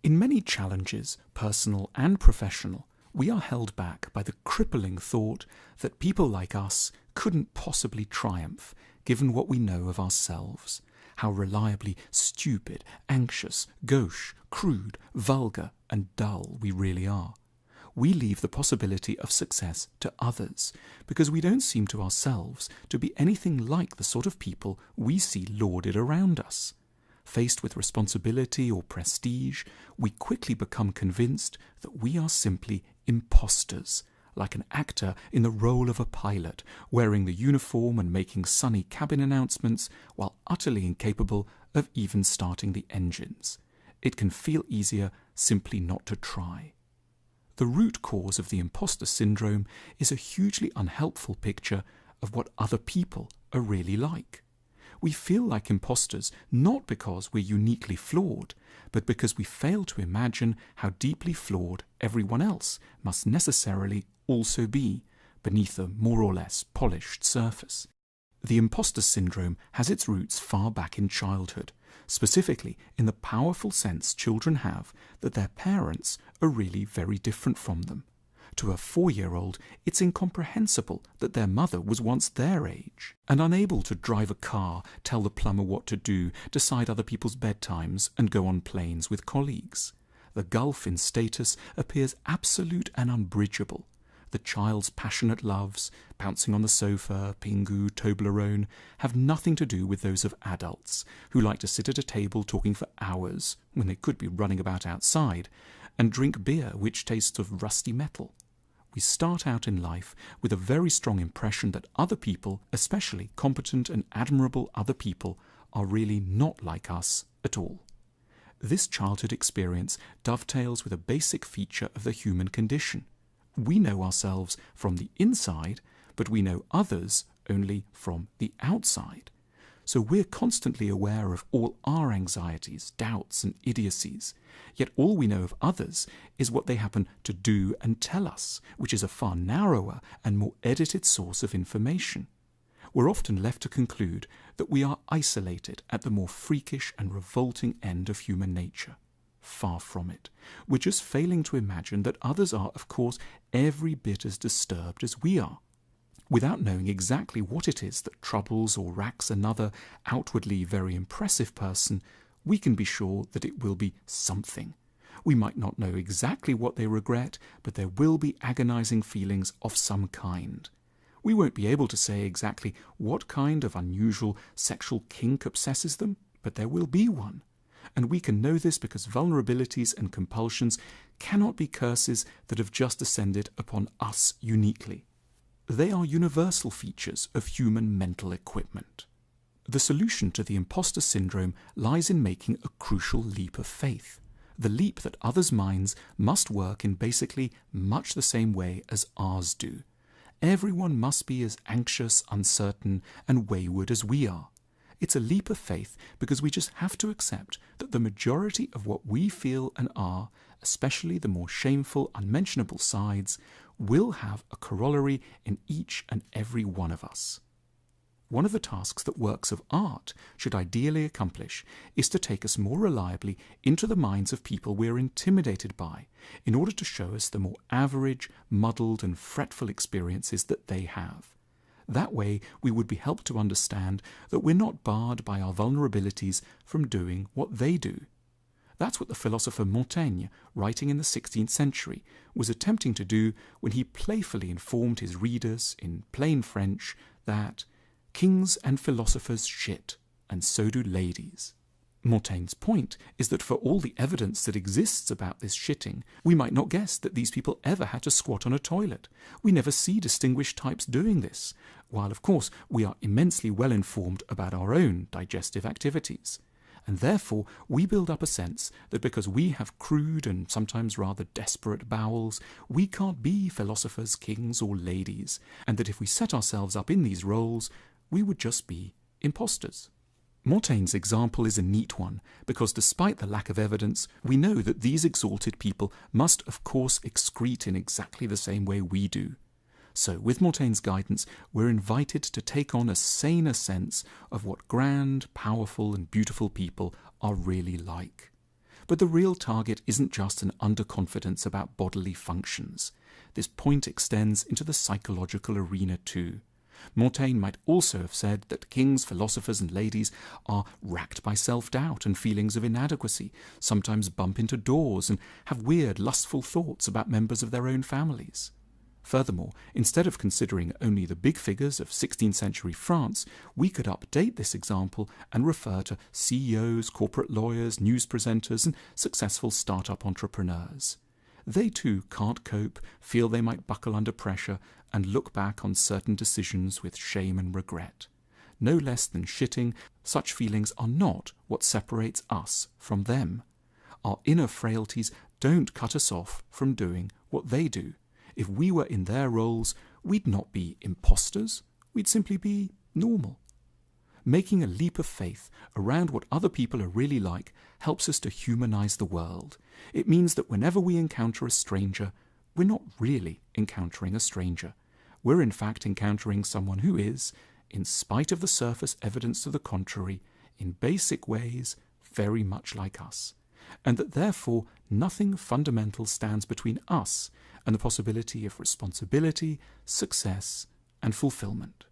In many challenges, personal and professional, we are held back by the crippling thought that people like us couldn't possibly triumph given what we know of ourselves, how reliably stupid, anxious, gauche, crude, vulgar, and dull we really are. We leave the possibility of success to others because we don't seem to ourselves to be anything like the sort of people we see lauded around us. Faced with responsibility or prestige, we quickly become convinced that we are simply imposters, like an actor in the role of a pilot, wearing the uniform and making sunny cabin announcements while utterly incapable of even starting the engines. It can feel easier simply not to try. The root cause of the imposter syndrome is a hugely unhelpful picture of what other people are really like. We feel like imposters not because we're uniquely flawed, but because we fail to imagine how deeply flawed everyone else must necessarily also be beneath a more or less polished surface. The imposter syndrome has its roots far back in childhood, specifically in the powerful sense children have that their parents are really very different from them. To a 4-year-old, it's incomprehensible that their mother was once their age, and unable to drive a car, tell the plumber what to do, decide other people's bedtimes, and go on planes with colleagues. The gulf in status appears absolute and unbridgeable. The child's passionate loves, bouncing on the sofa, Pingu, Toblerone, have nothing to do with those of adults, who like to sit at a table talking for hours, when they could be running about outside, and drink beer which tastes of rusty metal. We start out in life with a very strong impression that other people, especially competent and admirable other people, are really not like us at all. This childhood experience dovetails with a basic feature of the human condition. We know ourselves from the inside, but we know others only from the outside. So we're constantly aware of all our anxieties, doubts, and idiocies. Yet all we know of others is what they happen to do and tell us, which is a far narrower and more edited source of information. We're often left to conclude that we are isolated at the more freakish and revolting end of human nature. Far from it. We're just failing to imagine that others are, of course, every bit as disturbed as we are. Without knowing exactly what it is that troubles or racks another outwardly very impressive person, we can be sure that it will be something. We might not know exactly what they regret, but there will be agonizing feelings of some kind. We won't be able to say exactly what kind of unusual sexual kink obsesses them, but there will be one. And we can know this because vulnerabilities and compulsions cannot be curses that have just descended upon us uniquely. They are universal features of human mental equipment. The solution to the imposter syndrome lies in making a crucial leap of faith, the leap that others' minds must work in basically much the same way as ours do. Everyone must be as anxious, uncertain, and wayward as we are. It's a leap of faith because we just have to accept that the majority of what we feel and are, especially the more shameful, unmentionable sides, will have a corollary in each and every one of us. One of the tasks that works of art should ideally accomplish is to take us more reliably into the minds of people we are intimidated by, in order to show us the more average, muddled, and fretful experiences that they have. That way, we would be helped to understand that we're not barred by our vulnerabilities from doing what they do. That's what the philosopher Montaigne, writing in the 16th century, was attempting to do when he playfully informed his readers, in plain French, that kings and philosophers shit, and so do ladies. Montaigne's point is that for all the evidence that exists about this shitting, we might not guess that these people ever had to squat on a toilet. We never see distinguished types doing this, while of course we are immensely well informed about our own digestive activities. And therefore we build up a sense that because we have crude and sometimes rather desperate bowels, we can't be philosophers, kings, or ladies, and that if we set ourselves up in these roles, we would just be imposters. Montaigne's example is a neat one, because despite the lack of evidence, we know that these exalted people must of course excrete in exactly the same way we do. So, with Montaigne's guidance, we're invited to take on a saner sense of what grand, powerful, and beautiful people are really like. But the real target isn't just an underconfidence about bodily functions. This point extends into the psychological arena too. Montaigne might also have said that kings, philosophers, and ladies are racked by self-doubt and feelings of inadequacy, sometimes bump into doors and have weird, lustful thoughts about members of their own families. Furthermore, instead of considering only the big figures of 16th century France, we could update this example and refer to CEOs, corporate lawyers, news presenters, and successful startup entrepreneurs. They too can't cope, feel they might buckle under pressure, and look back on certain decisions with shame and regret. No less than shitting, such feelings are not what separates us from them. Our inner frailties don't cut us off from doing what they do. If we were in their roles, we'd not be imposters, we'd simply be normal. Making a leap of faith around what other people are really like helps us to humanize the world. It means that whenever we encounter a stranger, we're not really encountering a stranger. We're in fact encountering someone who is, in spite of the surface evidence to the contrary, in basic ways very much like us, and that therefore nothing fundamental stands between us and the possibility of responsibility, success, and fulfillment.